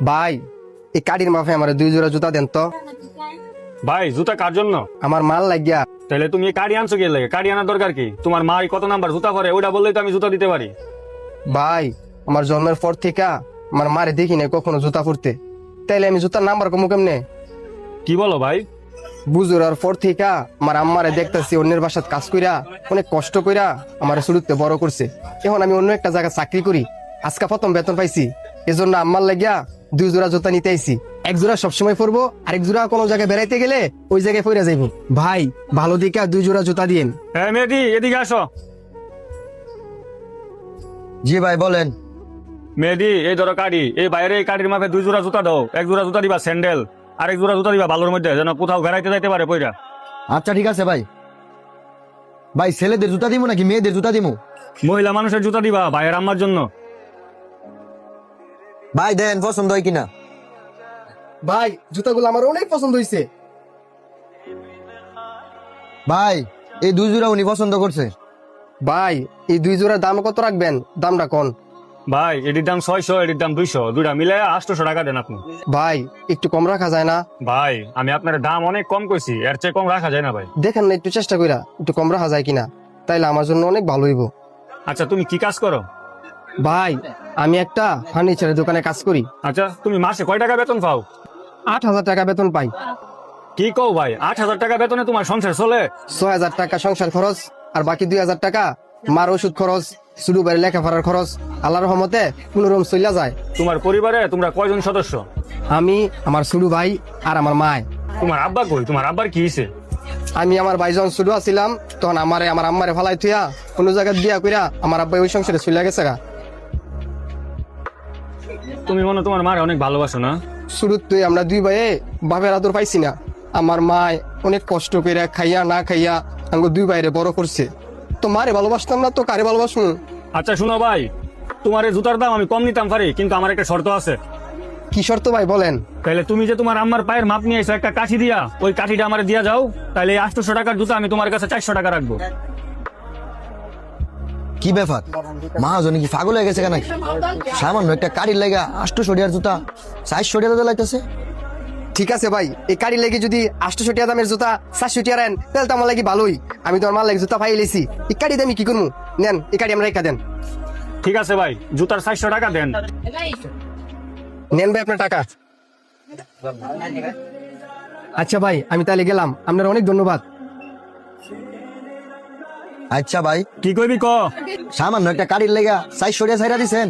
ভাই এই কাঠির মাফে আমার 2 জোড়া জুতা দেন তো। ভাই জুতা কার জন্য? আমার মাল লাগিয়া। তাহলে তুমি কাড়ি আনছো কে লাগে? কাড়ি আনার দরকার কি? তোমার মা কত নাম্বার জুতা পরে ওটা বললেই তো আমি জুতা দিতে পারি। ভাই আমার জন্মের পর থেকে আমার মারে দেখি নাই কখনো জুতা পরতে, তাইলে আমি জুতার নাম্বার কমু কেমনে? কি বলো ভাই? বুঝুরার পর থেকে আমার আম্মারে দেখতেছি অন্যের বাসাত কাজ কইরা অনেক কষ্ট কইরা আমার শুরুতে বড় করছে। এখন আমি অন্য একটা জায়গায় চাকরি করি, আজকে প্রথম বেতন পাইছি, এজন্য আম্মার লাগিয়া 2 জোড়া জুতা নিতে আইছি। এক জোড়া সবসময় পরবো, আরেক জোড়া কোনো জায়গায় বেড়াইতে গেলে ওই জায়গায় পরে যাইবো। ভাই ভালো দিকে 2 জোড়া জুতা দিন। হ্যাঁ মেয়েদি এদিকে আসো। জি ভাই বলেন। মেয়েদি এই ধরো কাড়ি, এই বাইরে এই কাড়ির মাপে 2 জোড়া জুতা দাও। 1 জোড়া জুতা দিবা স্যান্ডেল, আর 1 জোড়া জুতা দিবা ভালোর মধ্যে, যেন কোথাও বেড়াইতে যাইতে পারে পয়রা। আচ্ছা ঠিক আছে ভাই। ভাই ছেলেদের জুতা দিমু নাকি মেয়েদের জুতা দিমু? মহিলা মানুষের জুতা দিবা ভাইয়ের আম্মার জন্য। ভাই দেন পছন্দ হয় কিনা। ভাই জুতাগুলো আমার অনেক পছন্দ হয়েছে। ভাই এই 2 জোড়া উনি পছন্দ করছে। ভাই এই 2 জোড়ার দাম কত রাখবেন? দামটা কোন? ভাই এটির দাম 600, এটির দাম 200, দুইটা মিলে 800 টাকা দেন আপনি। ভাই একটু কম রাখা যায় না? ভাই আমি আপনার দাম অনেক কম কইছি, এর চেয়ে কম রাখা যায় না ভাই। দেখেন না একটু চেষ্টা কইরা একটু কম রাখা যায় কিনা, তাইলে আমার জন্য অনেক ভালো হইব। আচ্ছা তুমি কি কাজ করো? ভাই আমি একটা ফার্নিচারের দোকানে কাজ করি। আচ্ছা তুমি মাসে কয় টাকা বেতন পাও? 8,000 টাকা বেতন পাই। কি কও ভাই, 8,000 টাকা বেতনে তোমার সংসার চলে? 6,000 টাকা সংসার খরচ, আর বাকি 2,000 টাকা মার ওষুধ খরচ, শুধু বাড়ি লেখাপড়ার খরচ। আল্লাহর রহমতে কোনোরকম চইলা যায়। তোমার পরিবারে তোমরা কয়জন সদস্য? আমি, আমার ছোট ভাই আর আমার মায়। তোমার আব্বা কই? তোমার আব্বার কি হইছে? আমি আমার ভাই যখন ছোট ছিলাম তখন আমার আম্মারে ফালাই থুয়া কোনো জায়গায় বিয়া কইরা আমার আব্বাই ওই সংসারে চইলা গেছে গা। তুমি মনে হয় তোমার মারে অনেক ভালোবাসো না? শুরুতে আমরা 2 ভাইয়ে বাপের আদর পাইছি না। আমার মায় অনেক কষ্ট করে খাইয়া না খাইয়া আমাকে 2 ভাইরে বড় করছে। তো মারে ভালোবাসতাম না তো কারে ভালোবাসবো? আচ্ছা শুনো ভাই, তোমার এই জুতার দাম আমি কম নিতাম পারি, কিন্তু আমার একটা শর্ত আছে। কি শর্ত ভাই বলেন? তাহলে তুমি যে তোমার আম্মার পায়ের মাপ নিয়ে এসো একটা কাঠি দিয়া, ওই কাঠিটা আমার দিয়া যাও, তাহলে এই 800 টাকার জুতা আমি তোমার কাছে 400 টাকা রাখবো। কি ব্যাপার, মহাজনী কি পাগল হয়ে গেছে নাকি? সামান্য একটা কারির লাগা 800 টাকার জুতা 400 টাকা লাগতেছে। ঠিক আছে ভাই, এই কারি লেগে যদি 800 টাকা দামের জুতা 400 টাকা নেন তাহলে তো আমার লাগি ভালোই। আমি তো আমার মাল লাগে জুতা পাই লেছি, এই কারি দামি কি করবো? নেন এই কারি আমরা রেখা দেন। ঠিক আছে ভাই, জুতার 400 টাকা দেন। নেন ভাই আপনার টাকা। আচ্ছা ভাই আমি তাহলে গেলাম, আপনার অনেক ধন্যবাদ। আচ্ছা ভাই, কি কইবি ক? সামান্য একটা কারির লাগা 400 টাকা ছাইরা দিছেন।